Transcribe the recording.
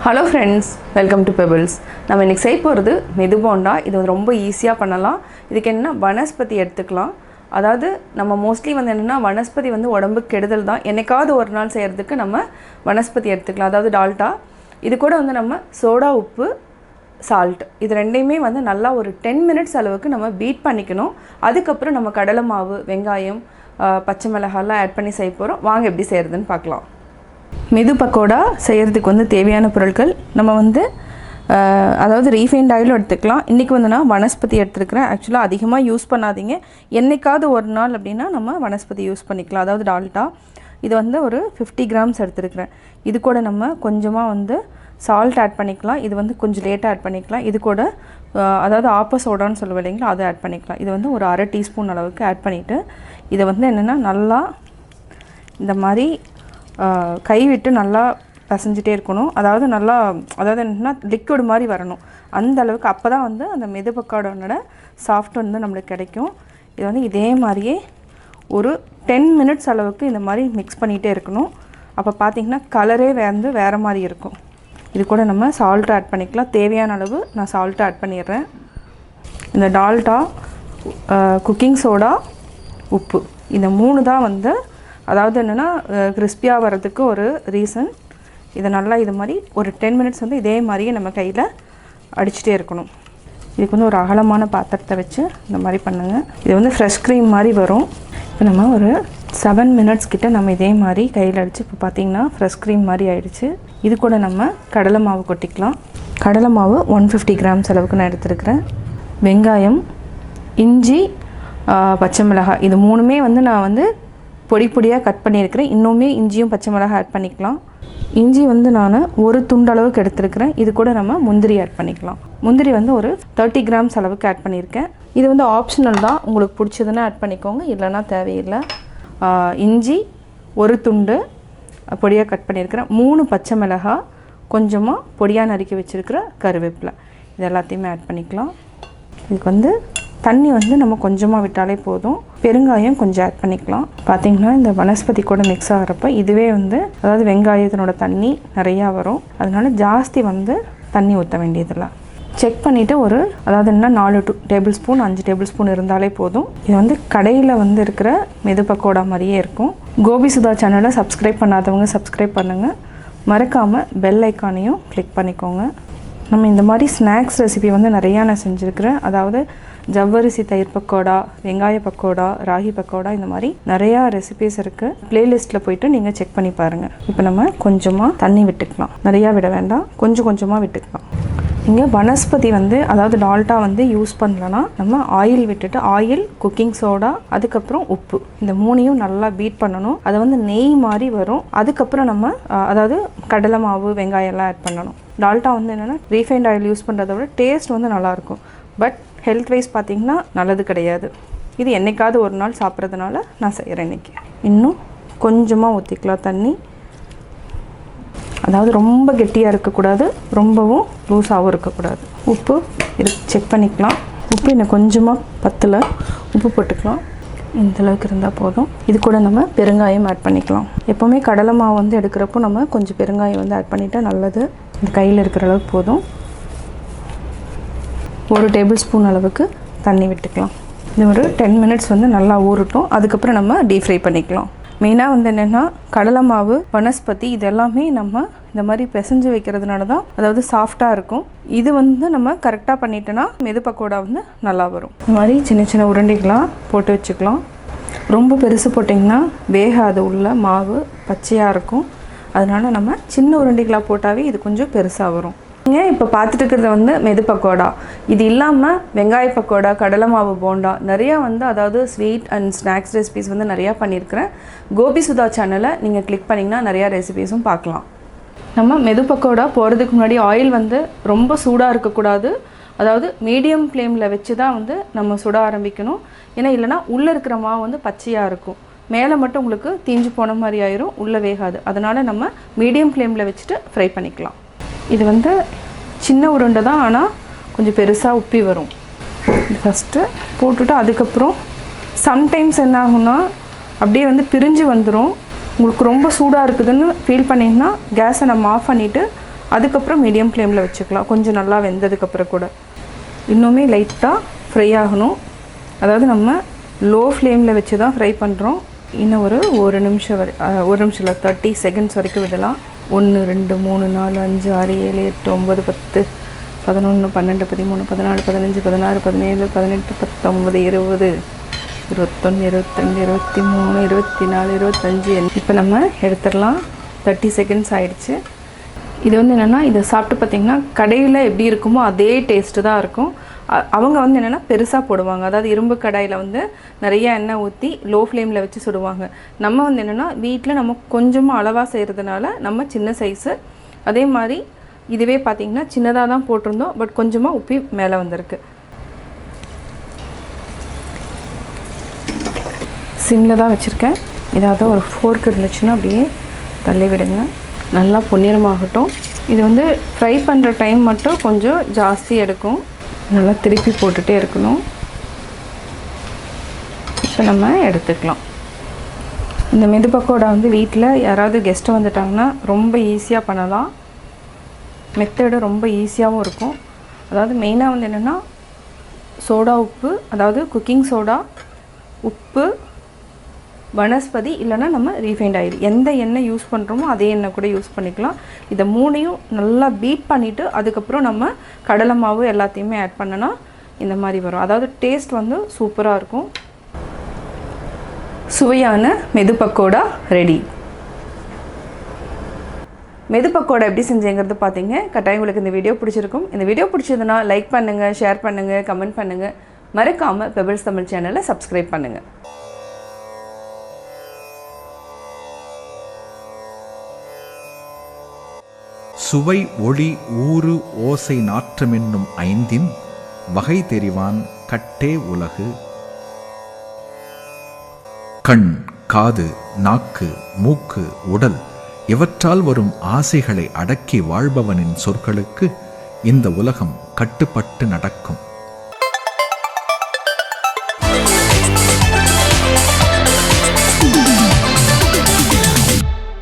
Hello friends, welcome to pebbles. நம்ம இன்றைக்கி செய்ய போகிறது மெது போண்டா. இது வந்து ரொம்ப ஈஸியாக பண்ணலாம். இதுக்கு என்னென்னா வனஸ்பதி எடுத்துக்கலாம். அதாவது நம்ம மோஸ்ட்லி வந்து என்னென்னா வனஸ்பதி வந்து உடம்புக்கு கெடுதல் தான். என்னைக்காவது ஒரு நாள் செய்கிறதுக்கு நம்ம வனஸ்பதி எடுத்துக்கலாம். அதாவது டால்டா. இது கூட வந்து நம்ம சோடா, உப்பு, சால்ட் இது ரெண்டையுமே வந்து நல்லா ஒரு 10 மினிட்ஸ் அளவுக்கு நம்ம பீட் பண்ணிக்கணும். அதுக்கப்புறம் நம்ம கடலை மாவு, வெங்காயம், பச்சை மிளகாலாம் ஆட் பண்ணி செய்ய போகிறோம். வாங்க எப்படி செய்கிறதுன்னு பார்க்கலாம். மெது பக்கோடா செய்கிறதுக்கு வந்து தேவையான பொருட்கள் நம்ம வந்து அதாவது ரீஃபைண்ட் ஆயிலும் எடுத்துக்கலாம். இன்றைக்கி வந்து நான் வனஸ்பதி எடுத்துருக்கிறேன். ஆக்சுவலாக அதிகமாக யூஸ் பண்ணாதீங்க. என்றைக்காவது ஒரு நாள் அப்படின்னா நம்ம வனஸ்பதி யூஸ் பண்ணிக்கலாம். அதாவது டால்டா இது வந்து ஒரு 50 கிராம்ஸ் எடுத்துருக்கிறேன். இது கூட நம்ம கொஞ்சமாக வந்து சால்ட் ஆட் பண்ணிக்கலாம். இது வந்து கொஞ்சம் லேட்டாக ஆட் பண்ணிக்கலாம். இது கூட அதாவது சோடான்னு சொல்லுவோம் இல்லைங்களா, அதை ஆட் பண்ணிக்கலாம். இது வந்து ஒரு அரை டீஸ்பூன் அளவுக்கு ஆட் பண்ணிவிட்டு இதை வந்து என்னென்னா நல்லா இந்த மாதிரி கைவிட்டு நல்லா பசைஞ்சிட்டே இருக்கணும். அதாவது நல்லா என்னென்னா லிக்விட் மாதிரி வரணும். அந்த அளவுக்கு அப்போ தான் வந்து அந்த மெது பக்கோடானோட சாஃப்ட் வந்து நம்மளுக்கு கிடைக்கும். இது வந்து இதே மாதிரியே ஒரு 10 மினிட்ஸ் அளவுக்கு இந்த மாதிரி மிக்ஸ் பண்ணிகிட்டே இருக்கணும். அப்போ பார்த்திங்கன்னா கலரே வந்து வேறு மாதிரி இருக்கும். இது கூட நம்ம சால்ட் ஆட் பண்ணிக்கலாம். தேவையான அளவு நான் சால்ட்டு ஆட் பண்ணிடுறேன். இந்த டால்டா, குக்கிங் சோடா, உப்பு இந்த 3 தான் வந்து அதாவது என்னென்னா கிறிஸ்பியாக வர்றதுக்கு ஒரு ரீசன். இதை நல்லா இது மாதிரி ஒரு 10 மினிட்ஸ் வந்து இதே மாதிரியே நம்ம கையில் அடிச்சுட்டே இருக்கணும். இதுக்கு வந்து ஒரு அகலமான பாத்திரத்தை வச்சு இந்த மாதிரி பண்ணுங்கள். இது வந்து ஃப்ரெஷ் க்ரீம் மாதிரி வரும். இப்போ நம்ம ஒரு 7 மினிட்ஸ் கிட்ட நம்ம இதே மாதிரி கையில் அடித்து இப்போ பார்த்திங்கன்னா ஃப்ரெஷ் க்ரீம் மாதிரி ஆகிடுச்சு. இது கூட நம்ம கடலை மாவு கொட்டிக்கலாம். கடலை மாவு 150 கிராம்ஸ் அளவுக்கு நான் எடுத்துருக்கிறேன். வெங்காயம், இஞ்சி, பச்சை மிளகாய் இது 3மே வந்து நான் வந்து பொடி பொடியாக கட் பண்ணியிருக்கிறேன். இன்னுமே இஞ்சியும் பச்சை மிளகாய் ஆட் பண்ணிக்கலாம். இஞ்சி வந்து நான் ஒரு துண்டு அளவுக்கு எடுத்துருக்கிறேன். இது கூட நம்ம முந்திரி ஆட் பண்ணிக்கலாம். முந்திரி வந்து ஒரு 30 கிராம்ஸ் அளவுக்கு ஆட் பண்ணியிருக்கேன். இது வந்து ஆப்ஷனல் தான், உங்களுக்கு பிடிச்சதுன்னா ஆட் பண்ணிக்கோங்க, இல்லைன்னா தேவையில்லை. இஞ்சி ஒரு துண்டு பொடியாக கட் பண்ணியிருக்கிறேன். 3 பச்சை மிளகாய், கொஞ்சமாக பொடியாக நறுக்கி வச்சுருக்கிற கருவேப்பிலை இது எல்லாத்தையுமே ஆட் பண்ணிக்கலாம். இதுக்கு வந்து தண்ணி வந்து நம்ம கொஞ்சமாக விட்டாலே போதும். பெருங்காயம் கொஞ்சம் ஆட் பண்ணிக்கலாம். பார்த்திங்கன்னா இந்த வனஸ்பதி கூட மிக்ஸ் ஆகிறப்ப இதுவே வந்து அதாவது வெங்காயத்தினோட தண்ணி நிறையா வரும். அதனால ஜாஸ்தி வந்து தண்ணி ஊற்ற வேண்டியதில்லை. செக் பண்ணிவிட்டு ஒரு அதாவது என்ன 4 டேபிள் ஸ்பூன் 5 டேபிள் ஸ்பூன் இருந்தாலே போதும். இது வந்து கடையில் வந்து இருக்கிற மெது பக்கோடா மாதிரியே இருக்கும். கோபி சுதா சேனலை சப்ஸ்கிரைப் பண்ணாதவங்க சப்ஸ்கிரைப் பண்ணுங்கள். மறக்காமல் பெல் ஐக்கானையும் கிளிக் பண்ணிக்கோங்க. நம்ம இந்த மாதிரி ஸ்நாக்ஸ் ரெசிபி வந்து நிறையா நான் செஞ்சுருக்கிறேன். அதாவது ஜவ்வரிசி தயிர் பக்கோடா, வெங்காய பக்கோடா, ராகி பக்கோடா இந்த மாதிரி நிறையா ரெசிபிஸ் இருக்குது. ப்ளேலிஸ்ட்டில் போய்ட்டு நீங்கள் செக் பண்ணி பாருங்கள். இப்போ நம்ம கொஞ்சமாக தண்ணி விட்டுக்கலாம். நிறையா விட வேண்டாம், கொஞ்சமாக விட்டுக்கலாம். இங்கே வனஸ்பதி வந்து அதாவது டால்டா வந்து யூஸ் பண்ணலன்னா நம்ம ஆயில் விட்டுட்டு ஆயில், குக்கிங் சோடா, அதுக்கப்புறம் உப்பு இந்த 3ஐயும் நல்லா பீட் பண்ணணும். அதை வந்து நெய் மாதிரி வரும். அதுக்கப்புறம் நம்ம அதாவது கடலை மாவு, வெங்காயம் எல்லாம் ஆட் பண்ணணும். டால்டா வந்து என்னென்னா ரீஃபைண்ட் ஆயில் யூஸ் பண்ணுறத விட டேஸ்ட் வந்து நல்லாயிருக்கும். பட் ஹெல்த் வைஸ் பார்த்திங்கன்னா நல்லது கிடையாது. இது என்றைக்காவது ஒரு நாள் சாப்பிட்றதுனால நான் செய்கிறேன் இன்றைக்கி. இன்னும் கொஞ்சமாக ஊற்றிக்கலாம் தண்ணி. அதாவது ரொம்ப கெட்டியாக இருக்கக்கூடாது, ரொம்பவும் லூஸாகவும் இருக்கக்கூடாது. உப்பு இது செக் பண்ணிக்கலாம். உப்பு இன்னும் கொஞ்சமாக பத்தலை, உப்பு போட்டுக்கலாம். இந்தளவுக்கு இருந்தால் போதும். இது கூட நம்ம பெருங்காயம் ஆட் பண்ணிக்கலாம். எப்போவுமே கடலை மாவு வந்து எடுக்கிறப்போ நம்ம கொஞ்சம் பெருங்காயம் வந்து ஆட் பண்ணிட்டா நல்லது. இந்த கையில் இருக்கிற அளவுக்கு போதும். 1 டேபிள் ஸ்பூன் அளவுக்கு தண்ணி விட்டுக்கலாம். இது ஒரு 10 மினிட்ஸ் வந்து நல்லா ஊறட்டும். அதுக்கப்புறம் நம்ம டீப் ஃப்ரை பண்ணிக்கலாம். மெயினாக வந்து என்னென்னா கடலை மாவு, வனஸ்பதி இது எல்லாமே நம்ம இந்த மாதிரி பிசைஞ்சு வைக்கிறதுனால தான் அதாவது சாஃப்டாக இருக்கும். இது வந்து நம்ம கரெக்டாக பண்ணிட்டோன்னா மெது பக்கோடா வந்து நல்லா வரும். இந்த மாதிரி சின்ன சின்ன உருண்டைகளாக போட்டு வச்சுக்கலாம். ரொம்ப பெருசு போட்டிங்கன்னா வேகாது, உள்ள மாவு பச்சையாக இருக்கும். அதனால் நம்ம சின்ன உருண்டைகளாக போட்டாவே இது கொஞ்சம் பெருசாக வரும். இப்போ பார்த்துட்டு இருக்கிறது வந்து மெது பக்கோடா. இது இல்லாமல் வெங்காய பக்கோடா, கடலை மாவு போண்டா நிறையா வந்து அதாவது ஸ்வீட் அண்ட் ஸ்நாக்ஸ் ரெசிபிஸ் வந்து நிறையா பண்ணியிருக்கிறேன். கோபி சுதா சேனலை நீங்கள் கிளிக் பண்ணிங்கன்னா நிறையா ரெசிபிஸும் பார்க்கலாம். நம்ம மெது பக்கோடா போகிறதுக்கு முன்னாடி ஆயில் வந்து ரொம்ப சூடாக இருக்கக்கூடாது. அதாவது மீடியம் ஃப்ளேமில் வச்சு தான் வந்து நம்ம சுட ஆரம்பிக்கணும். ஏன்னா இல்லைனா உள்ளே இருக்கிற மாவு வந்து பச்சையாக இருக்கும். மேலே மட்டும் உங்களுக்கு தீஞ்சு போன மாதிரி ஆயிரும், உள்ளே வேகாது. அதனால் நம்ம மீடியம் ஃப்ளேமில் வச்சுட்டு ஃப்ரை பண்ணிக்கலாம். இது வந்து சின்ன உருண்டை தான், ஆனால் கொஞ்சம் பெருசாக உப்பி வரும். ஃபஸ்ட்டு போட்டுட்டு அதுக்கப்புறம் சம்டைம்ஸ் என்ன ஆகும்னா அப்படியே வந்து பிரிஞ்சு வந்துடும். உங்களுக்கு ரொம்ப சூடாக இருக்குதுன்னு ஃபீல் பண்ணிங்கன்னா கேஸை நம்ம ஆஃப் பண்ணிவிட்டு அதுக்கப்புறம் மீடியம் ஃப்ளேமில் வச்சுக்கலாம். கொஞ்சம் நல்லா வெந்ததுக்கப்புறம் கூட இன்னுமே லைட்டாக ஃப்ரை ஆகணும். அதாவது நம்ம லோ ஃப்ளேமில் வச்சு தான் ஃப்ரை பண்ணுறோம். இன்னும் ஒரு நிமிஷம் ஒரு நிமிஷம் இல்லை 30 செகண்ட்ஸ் வரைக்கும் விடலாம். 1 2 3 4 5 6 7 8 9 10 11 12 13 14 15 16 17 18 19 20 21 22 23 24 25 இப்போ நம்ம எடுத்துடலாம். 30 செகண்ட்ஸ் ஆயிடுச்சு. இது வந்து என்னென்னா இதை சாப்பிட்டு பார்த்திங்கன்னா கடையில் எப்படி இருக்குமோ அதே டேஸ்ட்டு தான் இருக்கும். அவங்க வந்து என்னென்னா பெருசாக போடுவாங்க. அதாவது இரும்பு கடாயில் வந்து நிறைய எண்ணெய் ஊற்றி லோ ஃப்ளேமில் வச்சு சுடுவாங்க. நம்ம வந்து என்னென்னா வீட்டில் நம்ம கொஞ்சமாக அளவாக செய்கிறதுனால நம்ம சின்ன சைஸு. அதே மாதிரி இதுவே பார்த்திங்கன்னா சின்னதாக தான் போட்டிருந்தோம். பட் கொஞ்சமாக உப்பி மேலே வந்திருக்கு. சிம்மில் தான் வச்சுருக்கேன். ஏதாவது ஒரு ஃபோர்க் இருந்துச்சுன்னா அப்படியே தள்ளி விடுங்க. நல்லா பொன்னிறமாகட்டும். இது வந்து ஃப்ரை பண்ணுற டைம் மட்டும் கொஞ்சம் ஜாஸ்தி எடுக்கும். நல்லா திருப்பி போட்டுகிட்டே இருக்கணும். இப்போ நம்ம எடுத்துக்கலாம். இந்த மெது பக்கோடா வந்து வீட்டில் யாராவது கெஸ்ட்டு வந்துட்டாங்கன்னா ரொம்ப ஈஸியாக பண்ணலாம். மெத்தடு ரொம்ப ஈஸியாகவும் இருக்கும். அதாவது மெயினாக வந்து என்னென்னா சோடா உப்பு, அதாவது குக்கிங் சோடா, உப்பு, வனஸ்பதி இல்லைனா நம்ம ரீஃபைண்ட் ஆயில் எந்த எண்ணெய் யூஸ் பண்ணுறோமோ அதே எண்ணெய் கூட யூஸ் பண்ணிக்கலாம். இதை மூணையும் நல்லா பீட் பண்ணிவிட்டு அதுக்கப்புறம் நம்ம கடலை மாவு எல்லாத்தையுமே ஆட் பண்ணனா இந்த மாதிரி வரும். அதாவது டேஸ்ட் வந்து சூப்பராக இருக்கும். சுவையான மெது பக்கோடா ரெடி. மெது பக்கோடா எப்படி செஞ்சேங்கிறது பார்த்தீங்க. கட்டாயம் உங்களுக்கு இந்த வீடியோ பிடிச்சிருக்கும். இந்த வீடியோ பிடிச்சதுன்னா லைக் பண்ணுங்கள், ஷேர் பண்ணுங்கள், கமெண்ட் பண்ணுங்கள். மறக்காமல் பெபிள்ஸ் தமிழ் சேனலை சப்ஸ்கிரைப் பண்ணுங்கள். சுவை ஒளி ஊறு ஓசை நாற்றமென்னும் ஐந்தின் வகை தெரிவான் கட்டே உலகு. கண், காது, நாக்கு, மூக்கு, உடல் இவற்றால் வரும் ஆசைகளை அடக்கி வாழ்பவனின் சொற்களுக்கு இந்த உலகம் கட்டுப்பட்டு நடக்கும்.